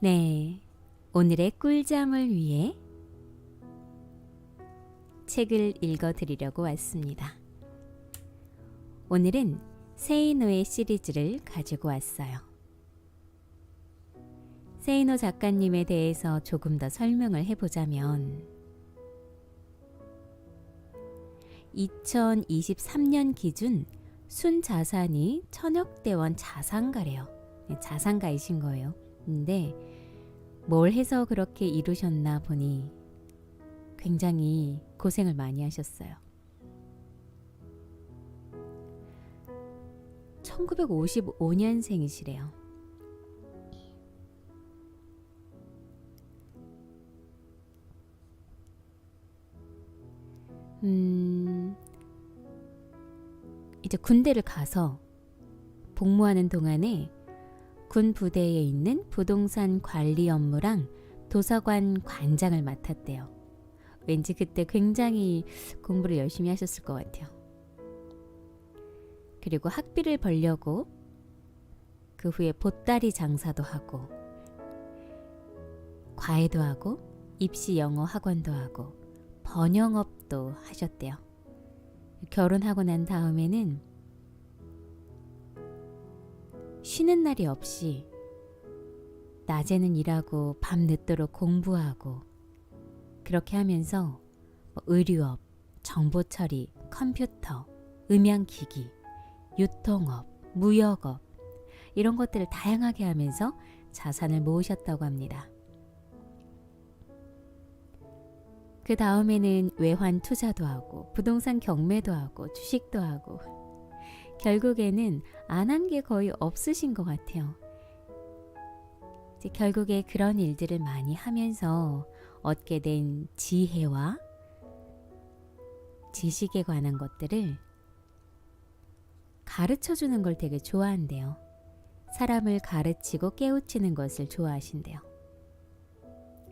네, 오늘의 꿀잠을 위해 책을 읽어드리려고 왔습니다. 오늘은 세이노의 시리즈를 가지고 왔어요. 세이노 작가님에 대해서 조금 더 설명을 해보자면 2023년 기준 순자산이 1000억 원 자산가래요. 자산가이신 거예요. 근데 뭘 해서 그렇게 이루셨나 보니 굉장히 고생을 많이 하셨어요. 1955년생이시래요. 이제 군대를 가서 복무하는 동안에 군 부대에 있는 부동산 관리 업무랑 도서관 관장을 맡았대요. 왠지 그때 굉장히 공부를 열심히 하셨을 것 같아요. 그리고 학비를 벌려고 그 후에 보따리 장사도 하고 과외도 하고 입시 영어 학원도 하고 번영업도 하셨대요. 결혼하고 난 다음에는 쉬는 날이 없이 낮에는 일하고 밤늦도록 공부하고 그렇게 하면서 의류업, 정보처리, 컴퓨터, 음향기기, 유통업, 무역업 이런 것들을 다양하게 하면서 자산을 모으셨다고 합니다. 그 다음에는 외환 투자도 하고 부동산 경매도 하고 주식도 하고 결국에는 안 한 게 거의 없으신 것 같아요. 이제 결국에 그런 일들을 많이 하면서 얻게 된 지혜와 지식에 관한 것들을 가르쳐주는 걸 되게 좋아한대요. 사람을 가르치고 깨우치는 것을 좋아하신대요.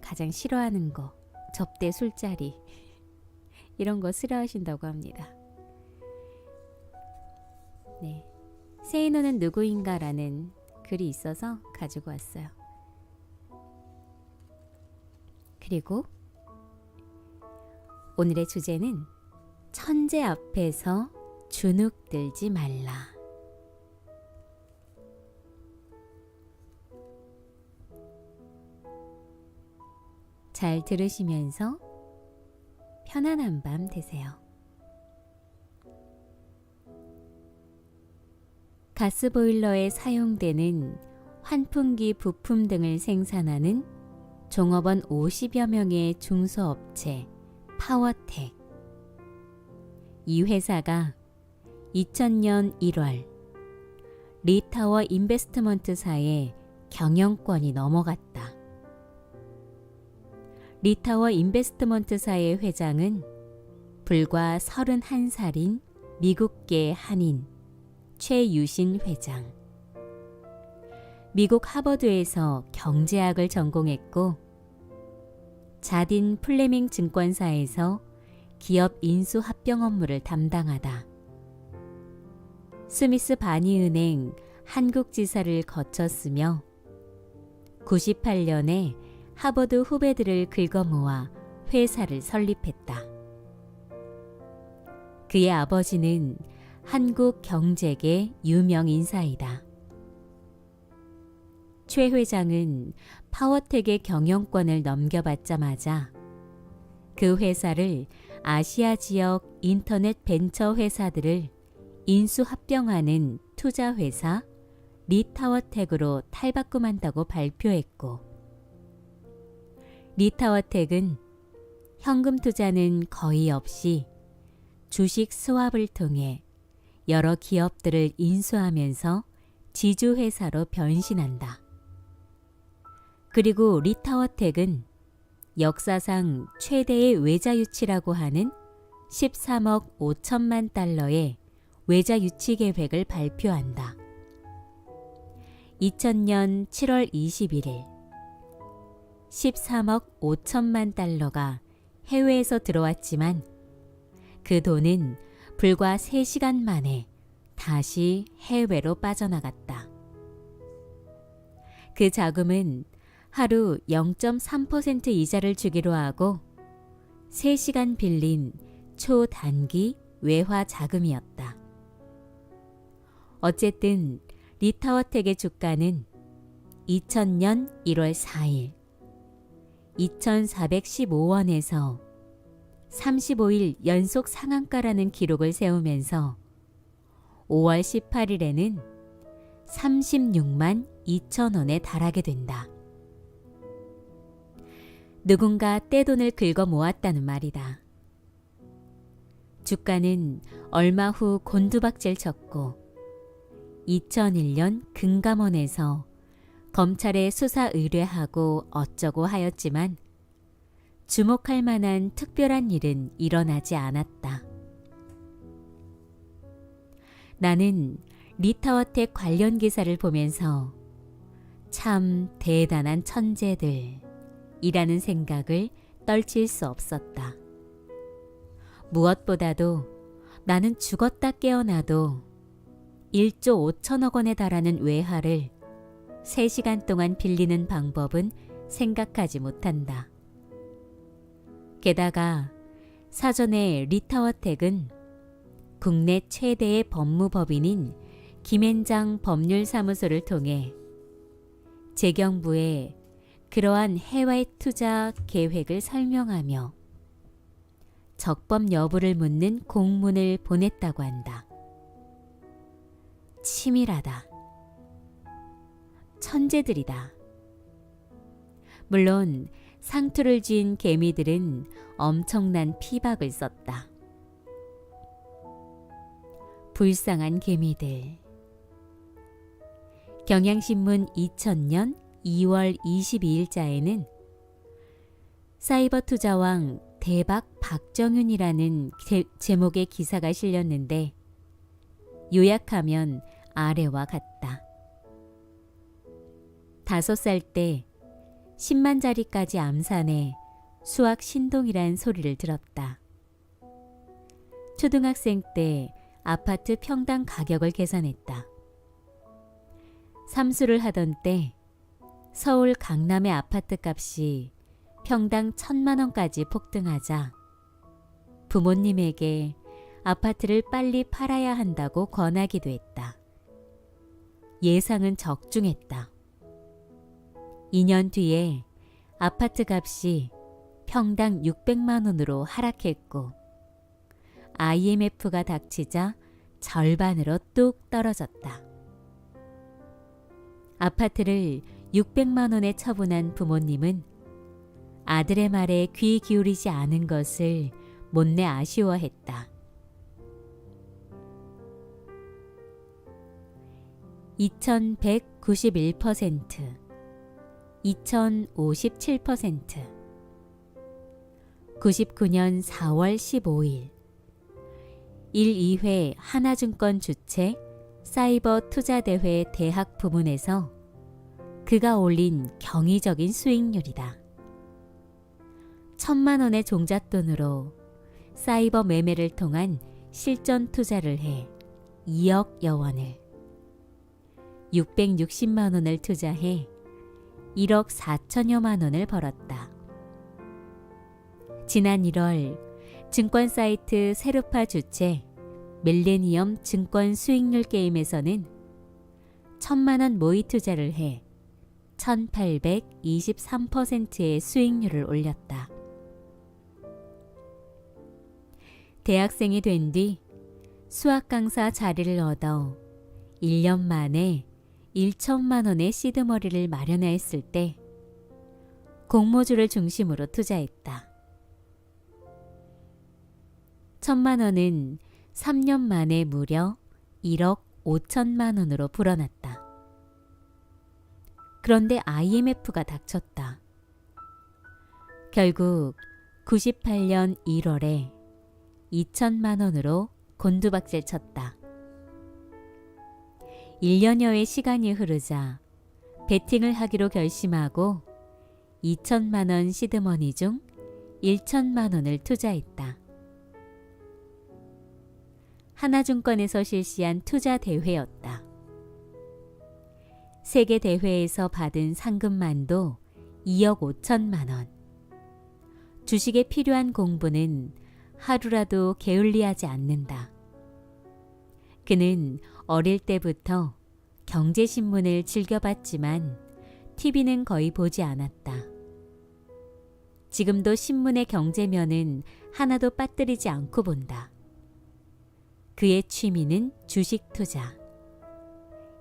가장 싫어하는 거, 접대 술자리 이런 거 싫어하신다고 합니다. 네, 세이노는 누구인가 라는 글이 있어서 가지고 왔어요. 그리고 오늘의 주제는 천재 앞에서 주눅 들지 말라. 잘 들으시면서 편안한 밤 되세요. 가스보일러에 사용되는 환풍기 부품 등을 생산하는 종업원 50여 명의 중소업체 파워텍. 이 회사가 2000년 1월 리타워 인베스트먼트사의 경영권이 넘어갔다. 리타워 인베스트먼트사의 회장은 불과 31살인 미국계 한인 최유신 회장. 미국 하버드에서 경제학을 전공했고 자딘 플레밍 증권사에서 기업 인수 합병 업무를 담당하다. 스미스 바니은행 한국지사를 거쳤으며 98년에 하버드 후배들을 긁어모아 회사를 설립했다. 그의 아버지는 한국 경제계 유명 인사이다. 최 회장은 파워텍의 경영권을 넘겨받자마자 그 회사를 아시아 지역 인터넷 벤처 회사들을 인수합병하는 투자회사 리타워텍으로 탈바꿈한다고 발표했고 리타워텍은 현금 투자는 거의 없이 주식 스왑을 통해 여러 기업들을 인수하면서 지주회사로 변신한다. 그리고 리타워텍은 역사상 최대의 외자 유치라고 하는 13억 5천만 달러의 외자 유치 계획을 발표한다. 2000년 7월 21일 13억 5천만 달러가 해외에서 들어왔지만 그 돈은 불과 3시간 만에 다시 해외로 빠져나갔다. 그 자금은 하루 0.3% 이자를 주기로 하고 3시간 빌린 초단기 외화 자금이었다. 어쨌든 리타워텍의 주가는 2000년 1월 4일 2,415원에서 35일 연속 상한가라는 기록을 세우면서 5월 18일에는 36만 2천원에 달하게 된다. 누군가 떼돈을 긁어 모았다는 말이다. 주가는 얼마 후 곤두박질 쳤고 2001년 금감원에서 검찰에 수사 의뢰하고 어쩌고 하였지만 주목할 만한 특별한 일은 일어나지 않았다. 나는 리타워텍 관련 기사를 보면서 참 대단한 천재들이라는 생각을 떨칠 수 없었다. 무엇보다도 나는 죽었다 깨어나도 1조 5천억 원에 달하는 외화를 3시간 동안 빌리는 방법은 생각하지 못한다. 게다가 사전에 리타워텍은 국내 최대의 법무법인인 김앤장 법률사무소를 통해 재경부에 그러한 해외 투자 계획을 설명하며 적법 여부를 묻는 공문을 보냈다고 한다. 치밀하다. 천재들이다. 물론 상투를 쥔 개미들은 엄청난 피박을 썼다. 불쌍한 개미들. 경향신문 2000년 2월 22일자에는 사이버 투자왕 대박 박정윤이라는 제목의 기사가 실렸는데 요약하면 아래와 같다. 5살 때 10만짜리까지 암산해 수학 신동이란 소리를 들었다. 초등학생 때 아파트 평당 가격을 계산했다. 삼수를 하던 때 서울 강남의 아파트 값이 평당 1,000만 원까지 폭등하자 부모님에게 아파트를 빨리 팔아야 한다고 권하기도 했다. 예상은 적중했다. 2년 뒤에 아파트 값이 평당 600만 원으로 하락했고 IMF가 닥치자 절반으로 뚝 떨어졌다. 아파트를 600만 원에 처분한 부모님은 아들의 말에 귀 기울이지 않은 것을 못내 아쉬워했다. 2191%, 2057%, 99년 4월 15일 1, 2회 하나증권 주최 사이버 투자대회 대학 부문에서 그가 올린 경이적인 수익률이다. 1,000만 원의 종잣돈으로 사이버 매매를 통한 실전 투자를 해 2억여 원을, 660만 원을 투자해 1억 4천여만 원을 벌었다. 지난 1월 증권 사이트 세르파 주최 밀레니엄 증권 수익률 게임에서는 1,000만 원 모의 투자를 해 1823%의 수익률을 올렸다. 대학생이 된 뒤 수학 강사 자리를 얻어 1년 만에 1천만 원의 시드머니를 마련했을 때 공모주를 중심으로 투자했다. 1,000만 원은 3년 만에 무려 1억 5천만 원으로 불어났다. 그런데 IMF가 닥쳤다. 결국 98년 1월에 2천만 원으로 곤두박질 쳤다. 1년여의 시간이 흐르자 베팅을 하기로 결심하고 2천만 원 시드머니 중 1천만 원을 투자했다. 하나증권에서 실시한 투자 대회였다. 세계 대회에서 받은 상금만도 2억 5천만 원. 주식에 필요한 공부는 하루라도 게을리하지 않는다. 그는 어릴 때부터 경제신문을 즐겨봤지만 TV는 거의 보지 않았다. 지금도 신문의 경제면은 하나도 빠뜨리지 않고 본다. 그의 취미는 주식 투자.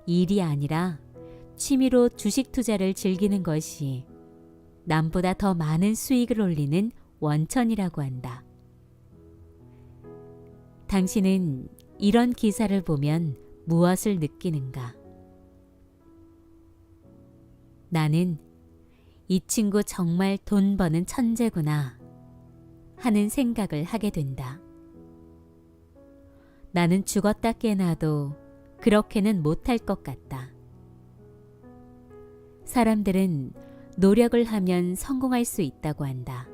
일이 아니라 취미로 주식 투자를 즐기는 것이 남보다 더 많은 수익을 올리는 원천이라고 한다. 당신은 이런 기사를 보면 무엇을 느끼는가? 나는 이 친구 정말 돈 버는 천재구나 하는 생각을 하게 된다. 나는 죽었다 깨나도 그렇게는 못할 것 같다. 사람들은 노력을 하면 성공할 수 있다고 한다.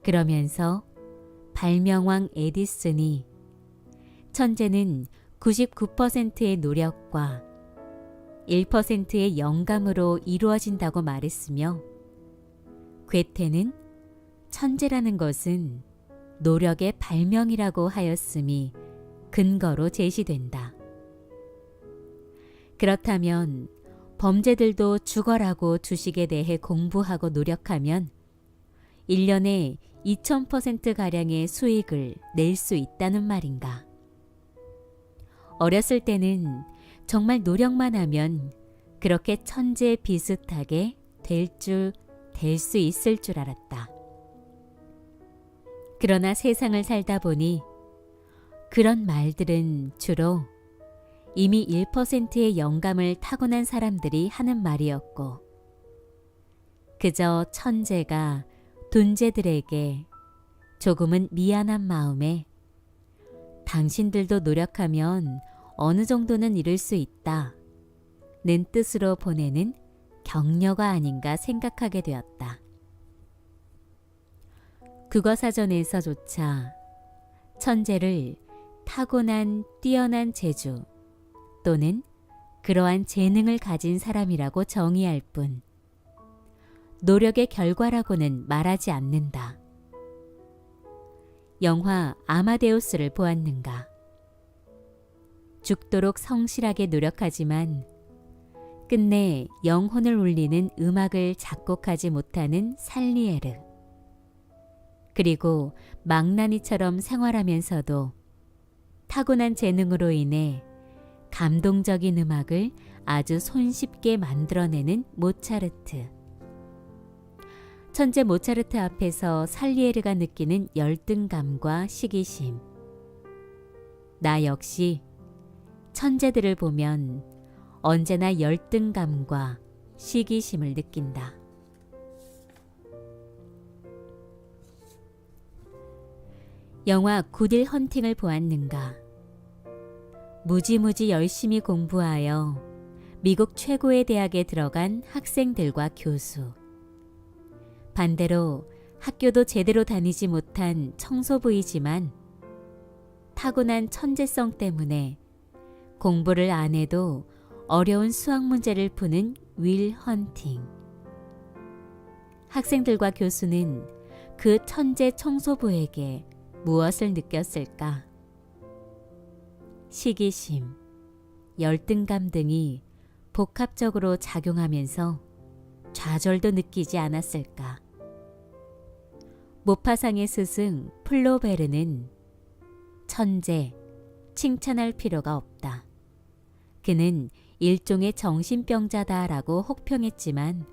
그러면서 발명왕 에디슨이 천재는 99%의 노력과 1%의 영감으로 이루어진다고 말했으며, 괴테는 천재라는 것은 노력의 발명이라고 하였음이 근거로 제시된다. 그렇다면 범죄들도 죽어라고 주식에 대해 공부하고 노력하면 1년에 2000%가량의 수익을 낼 수 있다는 말인가? 어렸을 때는 정말 노력만 하면 그렇게 천재 비슷하게 될 수 있을 줄 알았다. 그러나 세상을 살다 보니 그런 말들은 주로 이미 1%의 영감을 타고난 사람들이 하는 말이었고, 그저 천재가 돈재들에게 조금은 미안한 마음에 당신들도 노력하면 어느 정도는 이룰 수 있다 는 뜻으로 보내는 격려가 아닌가 생각하게 되었다. 국어사전에서조차 천재를 타고난 뛰어난 재주 또는 그러한 재능을 가진 사람이라고 정의할 뿐 노력의 결과라고는 말하지 않는다. 영화 아마데우스를 보았는가? 죽도록 성실하게 노력하지만 끝내 영혼을 울리는 음악을 작곡하지 못하는 살리에르. 그리고 망나니처럼 생활하면서도 타고난 재능으로 인해 감동적인 음악을 아주 손쉽게 만들어내는 모차르트. 천재 모차르트 앞에서 살리에르가 느끼는 열등감과 시기심. 나 역시 천재들을 보면 언제나 열등감과 시기심을 느낀다. 영화 굿윌 헌팅을 보았는가? 무지무지 열심히 공부하여 미국 최고의 대학에 들어간 학생들과 교수. 반대로 학교도 제대로 다니지 못한 청소부이지만 타고난 천재성 때문에 공부를 안 해도 어려운 수학 문제를 푸는 윌 헌팅. 학생들과 교수는 그 천재 청소부에게 무엇을 느꼈을까? 시기심, 열등감 등이 복합적으로 작용하면서 좌절도 느끼지 않았을까? 모파상의 스승 플로베르는 천재, 칭찬할 필요가 없다. 그는 일종의 정신병자다라고 혹평했지만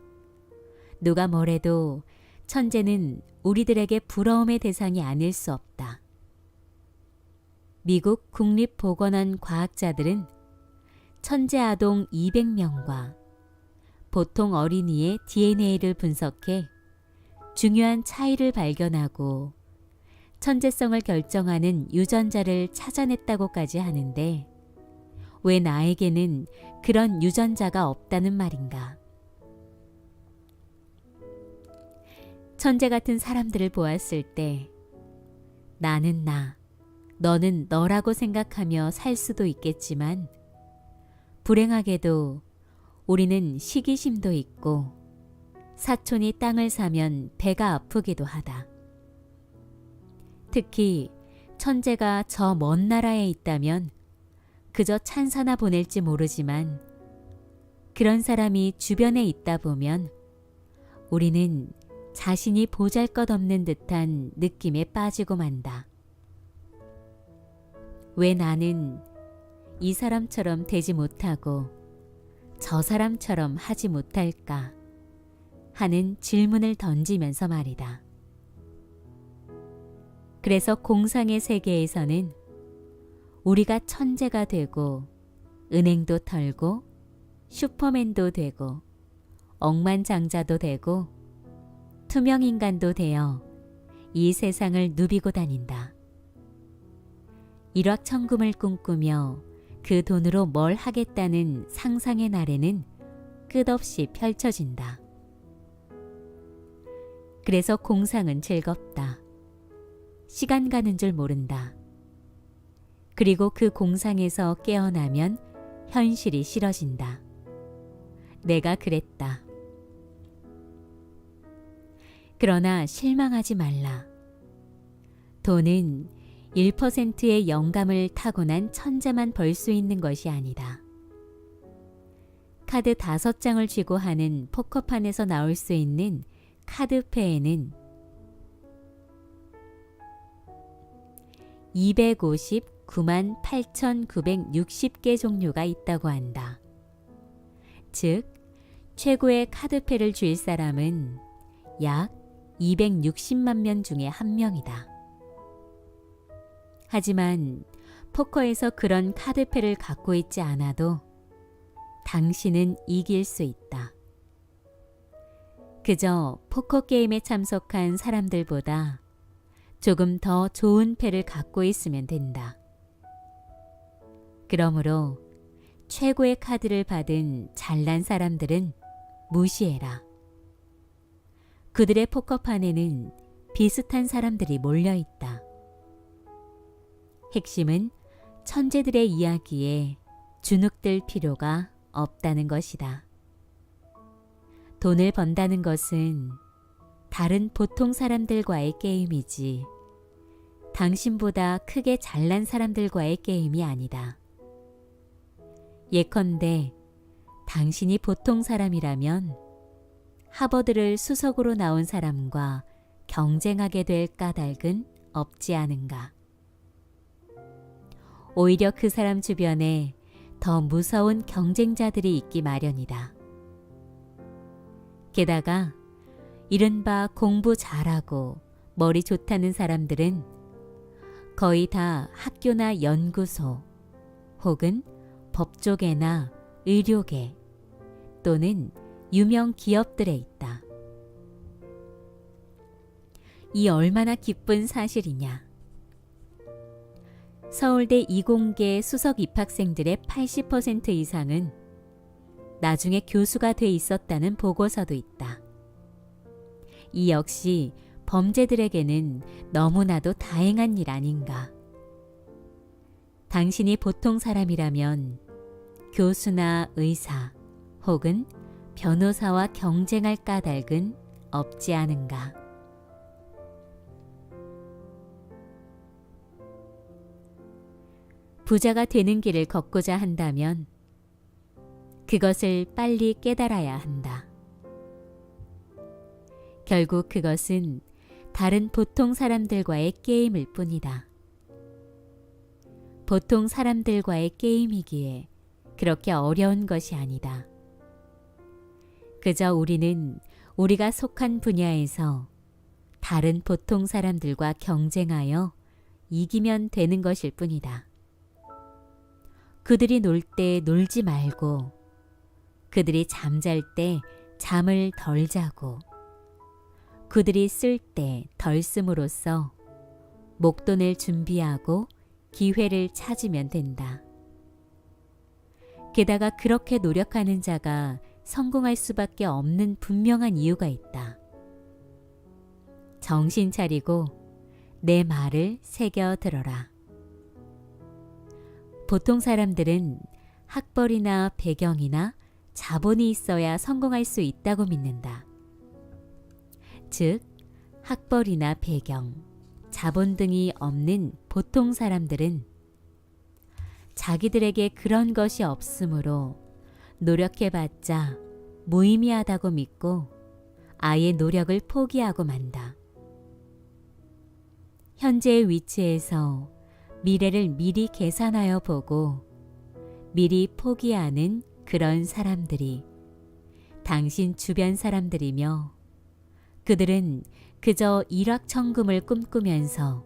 누가 뭐래도 천재는 우리들에게 부러움의 대상이 아닐 수 없다. 미국 국립보건원 과학자들은 천재 아동 200명과 보통 어린이의 DNA를 분석해 중요한 차이를 발견하고 천재성을 결정하는 유전자를 찾아냈다고까지 하는데 왜 나에게는 그런 유전자가 없다는 말인가? 천재 같은 사람들을 보았을 때 나는 나, 너는 너라고 생각하며 살 수도 있겠지만 불행하게도 우리는 시기심도 있고 사촌이 땅을 사면 배가 아프기도 하다. 특히 천재가 저 먼 나라에 있다면 그저 찬사나 보낼지 모르지만 그런 사람이 주변에 있다 보면 우리는 자신이 보잘것없는 듯한 느낌에 빠지고 만다. 왜 나는 이 사람처럼 되지 못하고 저 사람처럼 하지 못할까 하는 질문을 던지면서 말이다. 그래서 공상의 세계에서는 우리가 천재가 되고 은행도 털고 슈퍼맨도 되고 억만장자도 되고 투명인간도 되어 이 세상을 누비고 다닌다. 일확천금을 꿈꾸며 그 돈으로 뭘 하겠다는 상상의 나래는 끝없이 펼쳐진다. 그래서 공상은 즐겁다. 시간 가는 줄 모른다. 그리고 그 공상에서 깨어나면 현실이 싫어진다. 내가 그랬다. 그러나 실망하지 말라. 돈은 1%의 영감을 타고난 천재만 벌 수 있는 것이 아니다. 카드 5장을 쥐고 하는 포커판에서 나올 수 있는 카드패에는 259만 8,960개 종류가 있다고 한다. 즉, 최고의 카드패를 쥘 사람은 약 260만 명 중에 한 명이다. 하지만 포커에서 그런 카드패를 갖고 있지 않아도 당신은 이길 수 있다. 그저 포커 게임에 참석한 사람들보다 조금 더 좋은 패를 갖고 있으면 된다. 그러므로 최고의 카드를 받은 잘난 사람들은 무시해라. 그들의 포커판에는 비슷한 사람들이 몰려있다. 핵심은 천재들의 이야기에 주눅들 필요가 없다는 것이다. 돈을 번다는 것은 다른 보통 사람들과의 게임이지 당신보다 크게 잘난 사람들과의 게임이 아니다. 예컨대 당신이 보통 사람이라면 하버드를 수석으로 나온 사람과 경쟁하게 될 까닭은 없지 않은가. 오히려 그 사람 주변에 더 무서운 경쟁자들이 있기 마련이다. 게다가 이른바 공부 잘하고 머리 좋다는 사람들은 거의 다 학교나 연구소 혹은 법조계나 의료계 또는 유명 기업들에 있다. 이 얼마나 기쁜 사실이냐. 서울대 이공계 수석 입학생들의 80% 이상은 나중에 교수가 돼 있었다는 보고서도 있다. 이 역시 범죄들에게는 너무나도 다행한 일 아닌가. 당신이 보통 사람이라면 교수나 의사 혹은 변호사와 경쟁할 까닭은 없지 않은가. 부자가 되는 길을 걷고자 한다면 그것을 빨리 깨달아야 한다. 결국 그것은 다른 보통 사람들과의 게임일 뿐이다. 보통 사람들과의 게임이기에 그렇게 어려운 것이 아니다. 그저 우리는 우리가 속한 분야에서 다른 보통 사람들과 경쟁하여 이기면 되는 것일 뿐이다. 그들이 놀 때 놀지 말고 그들이 잠잘 때 잠을 덜 자고 그들이 쓸 때 덜 씀으로써 목돈을 준비하고 기회를 찾으면 된다. 게다가 그렇게 노력하는 자가 성공할 수밖에 없는 분명한 이유가 있다. 정신 차리고 내 말을 새겨 들어라. 보통 사람들은 학벌이나 배경이나 자본이 있어야 성공할 수 있다고 믿는다. 즉 학벌이나 배경, 자본 등이 없는 보통 사람들은 자기들에게 그런 것이 없으므로 노력해봤자 무의미하다고 믿고 아예 노력을 포기하고 만다. 현재의 위치에서 미래를 미리 계산하여 보고 미리 포기하는 그런 사람들이 당신 주변 사람들이며 그들은 그저 일확천금을 꿈꾸면서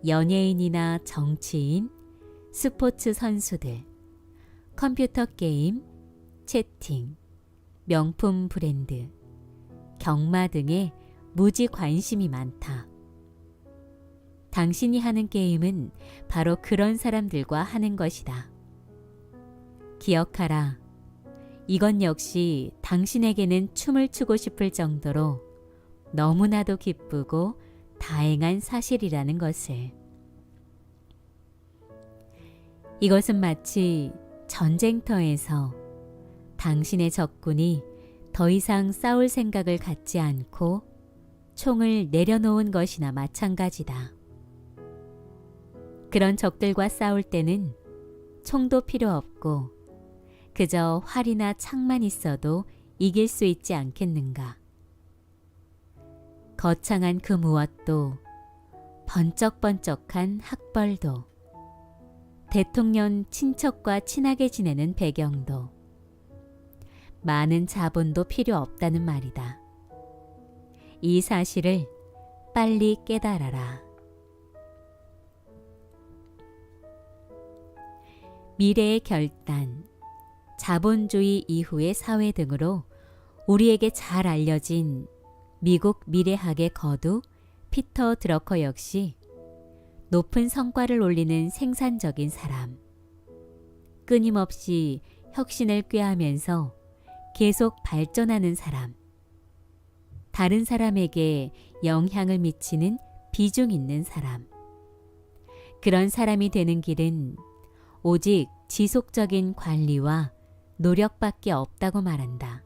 연예인이나 정치인, 스포츠 선수들, 컴퓨터 게임, 채팅, 명품 브랜드, 경마 등에 무지 관심이 많다. 당신이 하는 게임은 바로 그런 사람들과 하는 것이다. 기억하라. 이건 역시 당신에게는 춤을 추고 싶을 정도로 너무나도 기쁘고 다행한 사실이라는 것을. 이것은 마치 전쟁터에서 당신의 적군이 더 이상 싸울 생각을 갖지 않고 총을 내려놓은 것이나 마찬가지다. 그런 적들과 싸울 때는 총도 필요 없고 그저 활이나 창만 있어도 이길 수 있지 않겠는가. 거창한 그 무엇도, 번쩍번쩍한 학벌도, 대통령 친척과 친하게 지내는 배경도, 많은 자본도 필요 없다는 말이다. 이 사실을 빨리 깨달아라. 미래의 결단, 자본주의 이후의 사회 등으로 우리에게 잘 알려진 미국 미래학의 거두 피터 드러커 역시 높은 성과를 올리는 생산적인 사람, 끊임없이 혁신을 꾀하면서 계속 발전하는 사람, 다른 사람에게 영향을 미치는 비중 있는 사람, 그런 사람이 되는 길은 오직 지속적인 관리와 노력밖에 없다고 말한다.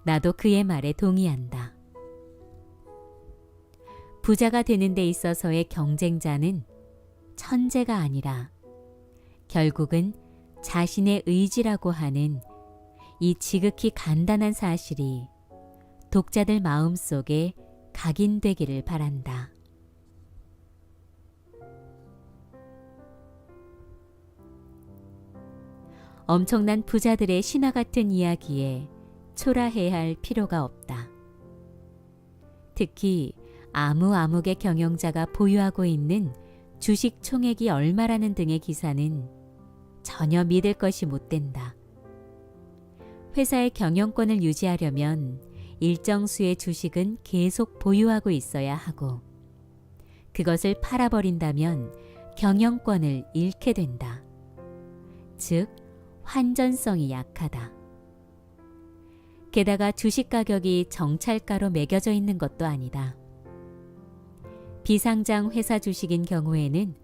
나도 그의 말에 동의한다. 부자가 되는 데 있어서의 경쟁자는 천재가 아니라 결국은 자신의 의지라고 하는 이 지극히 간단한 사실이 독자들 마음속에 각인되기를 바란다. 엄청난 부자들의 신화 같은 이야기에 초라해야 할 필요가 없다. 특히 아무개 경영자가 보유하고 있는 주식 총액이 얼마라는 등의 기사는 전혀 믿을 것이 못 된다. 회사의 경영권을 유지하려면 일정 수의 주식은 계속 보유하고 있어야 하고 그것을 팔아버린다면 경영권을 잃게 된다. 즉, 환전성이 약하다. 게다가 주식 가격이 정찰가로 매겨져 있는 것도 아니다. 비상장 회사 주식인 경우에는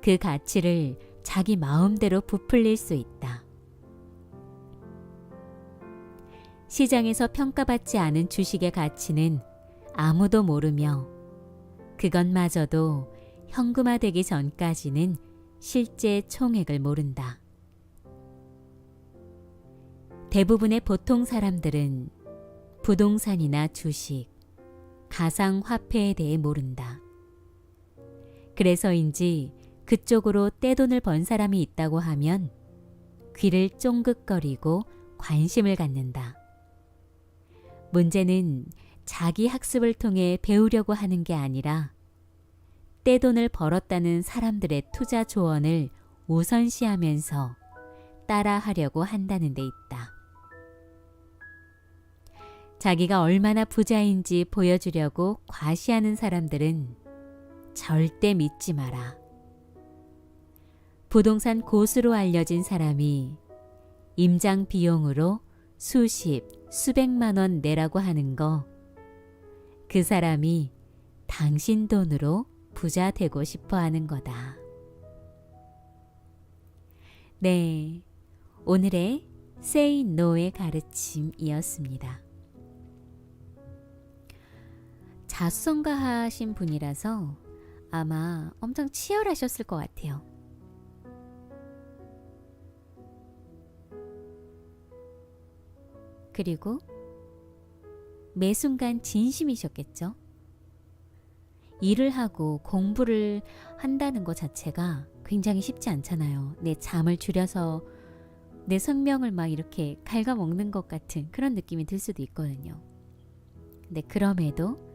그 가치를 자기 마음대로 부풀릴 수 있다. 시장에서 평가받지 않은 주식의 가치는 아무도 모르며 그것마저도 현금화되기 전까지는 실제 총액을 모른다. 대부분의 보통 사람들은 부동산이나 주식, 가상화폐에 대해 모른다. 그래서인지 그쪽으로 떼돈을 번 사람이 있다고 하면 귀를 쫑긋거리고 관심을 갖는다. 문제는 자기 학습을 통해 배우려고 하는 게 아니라 떼돈을 벌었다는 사람들의 투자 조언을 우선시하면서 따라하려고 한다는 데 있다. 자기가 얼마나 부자인지 보여주려고 과시하는 사람들은 절대 믿지 마라. 부동산 고수로 알려진 사람이 임장 비용으로 수십, 수백만 원 내라고 하는 거, 그 사람이 당신 돈으로 부자 되고 싶어 하는 거다. 네, 오늘의 Say No의 가르침이었습니다. 자수성가하신 분이라서 아마 엄청 치열하셨을 것 같아요. 그리고 매 순간 진심이셨겠죠. 일을 하고 공부를 한다는 것 자체가 굉장히 쉽지 않잖아요. 내 잠을 줄여서 내 생명을 막 이렇게 갉아먹는 것 같은 그런 느낌이 들 수도 있거든요. 근데 그럼에도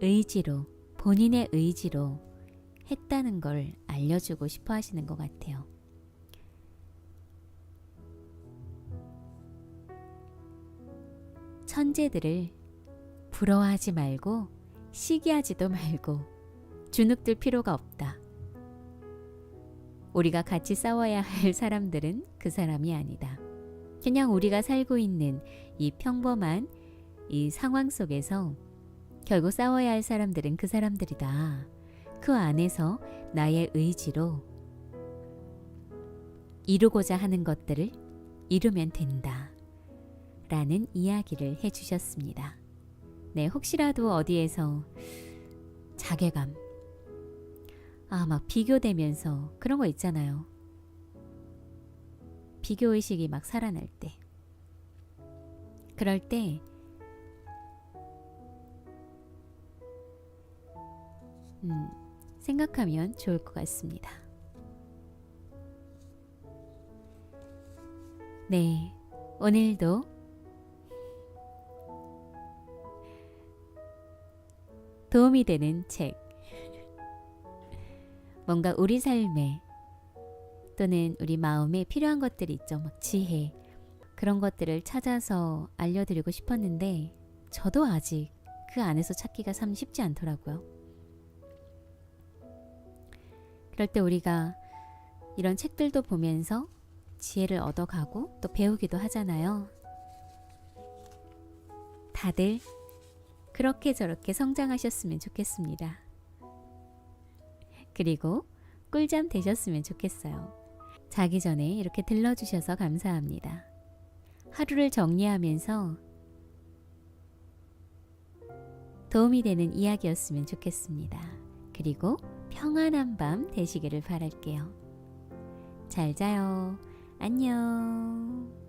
의지로, 본인의 의지로 했다는 걸 알려주고 싶어 하시는 것 같아요. 천재들을 부러워하지 말고 시기하지도 말고 주눅들 필요가 없다. 우리가 같이 싸워야 할 사람들은 그 사람이 아니다. 그냥 우리가 살고 있는 이 평범한 이 상황 속에서 결국 싸워야 할 사람들은 그 사람들이다. 그 안에서 나의 의지로 이루고자 하는 것들을 이루면 된다. 라는 이야기를 해주셨습니다. 네, 혹시라도 어디에서 자괴감, 막 비교되면서 그런 거 있잖아요. 비교의식이 막 살아날 때. 그럴 때 생각하면 좋을 것 같습니다. 네, 오늘도 도움이 되는 책, 뭔가 우리 삶에 또는 우리 마음에 필요한 것들이 있죠. 막 지혜, 그런 것들을 찾아서 알려드리고 싶었는데 저도 아직 그 안에서 찾기가 참 쉽지 않더라고요. 그럴 때 우리가 이런 책들도 보면서 지혜를 얻어가고 또 배우기도 하잖아요. 다들 그렇게 저렇게 성장하셨으면 좋겠습니다. 그리고 꿀잠 되셨으면 좋겠어요. 자기 전에 이렇게 들러주셔서 감사합니다. 하루를 정리하면서 도움이 되는 이야기였으면 좋겠습니다. 그리고 평안한 밤 되시기를 바랄게요. 잘 자요. 안녕.